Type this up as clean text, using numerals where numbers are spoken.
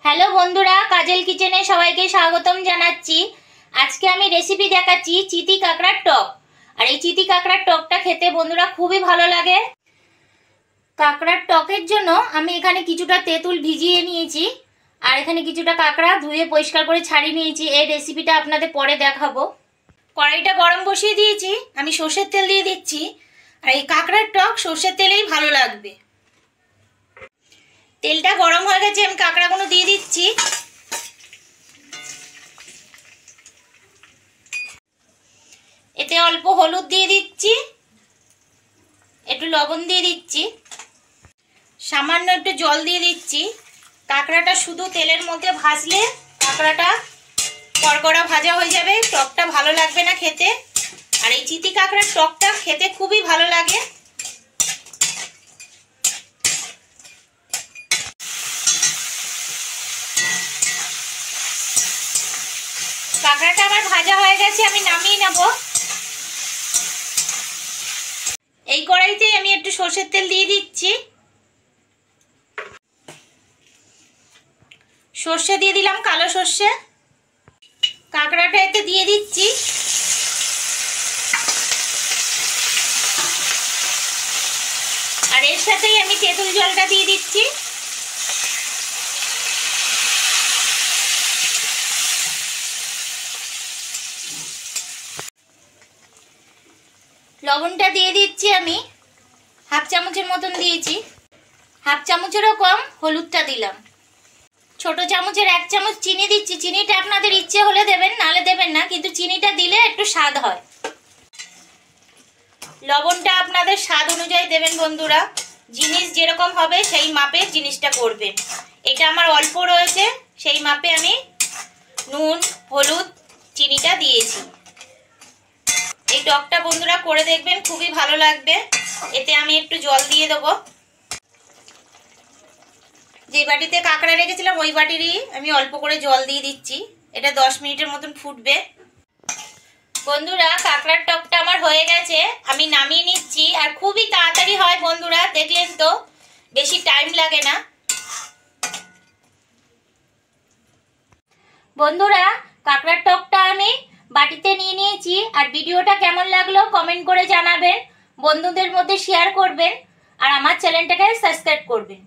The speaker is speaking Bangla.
হ্যালো বন্ধুরা, কাজল কিচেনে সবাইকে স্বাগতম জানাচ্ছি। আজকে আমি রেসিপি দেখাচ্ছি চিতি কাঁকড়ার টক। আর এই চিতি কাঁকড়ার টকটা খেতে বন্ধুরা খুবই ভালো লাগে। কাঁকড়ার টকের জন্য আমি এখানে কিছুটা তেঁতুল ভিজিয়ে নিয়েছি, আর এখানে কিছুটা কাঁকড়া ধুয়ে পরিষ্কার করে ছাড়িয়ে নিয়েছি। এই রেসিপিটা আপনাদের পরে দেখাবো। কড়াইটা গরম বসিয়ে দিয়েছি, আমি সর্ষের তেল দিয়ে দিচ্ছি। আর এই কাঁকড়ার টক সর্ষের তেলেই ভালো লাগবে। তেলটা গরম হয়ে গেছে, আমি কাঁকড়াগুলো দিয়ে দিচ্ছি। এতে অল্প হলুদ দিয়ে দিচ্ছি, একটু লবণ দিয়ে দিচ্ছি, সামান্য একটু জল দিয়ে দিচ্ছি। কাঁকড়াটা শুধু তেলের মধ্যে ভাজলে কাঁকড়াটা কড়কড়া ভাজা হয়ে যাবে, টকটা ভালো লাগবে না খেতে। আর এই চিতি কাঁকড়ার টকটা খেতে খুবই ভালো লাগে। কাঁকড়াটা আমার ভাজা হয়ে গেছে, আমি নামিয়ে নেব। এই কড়াইতে আমি একটু সর্ষের তেল দিয়ে দিচ্ছি। সর্ষে দিয়ে দিলাম, কালো সর্ষে। কাঁকড়াটা এতে দিয়ে দিচ্ছি। আর এর সাথেই আমি তেঁতুল জলটা দিয়ে দিচ্ছি। লবণটা দিয়ে দিচ্ছি, আমি হাফ চামচের মতন দিয়েছি। হাফ চামচেরও কম হলুদটা দিলাম। ছোট চামচের 1 চামচ চিনি দিচ্ছি। চিনিটা আপনাদের ইচ্ছে হলে দেবেন, নালে দেবেন না, কিন্তু চিনিটা দিলে একটু স্বাদ হয়। লবণটা আপনাদের স্বাদ অনুযায়ী দেবেন বন্ধুরা। জিনিস যেরকম হবে সেই মাপে জিনিসটা করবেন। এটা আমার অল্প রয়েছে, সেই মাপে আমি নুন, হলুদ, চিনিটা দিয়েছি। এই টকটা বন্ধুরা করে দেখবেন, খুবই ভালো লাগবে। এতে আমি একটু জল দিয়ে দেবো। যে বাটিতে কাঁকড়া রেখেছিলাম ওই বাটিরই আমি অল্প করে জল দিয়ে দিচ্ছি। এটা 10 মিনিটের মতন ফুটবে। বন্ধুরা, কাঁকড়ার টকটা আমার হয়ে গেছে, আমি নামিয়ে নিচ্ছি। আর খুবই তাড়াতাড়ি হয় বন্ধুরা, দেখলেন তো, বেশি টাইম লাগে না। বন্ধুরা, কাঁকড়ার টকটা আমি বাটিতে নিয়ে নিয়েছি। আর ভিডিওটা কেমন লাগলো কমেন্ট করে জানাবেন, বন্ধুদের মধ্যে শেয়ার করবেন, আর আমার চ্যানেলটাকে সাবস্ক্রাইব করবেন।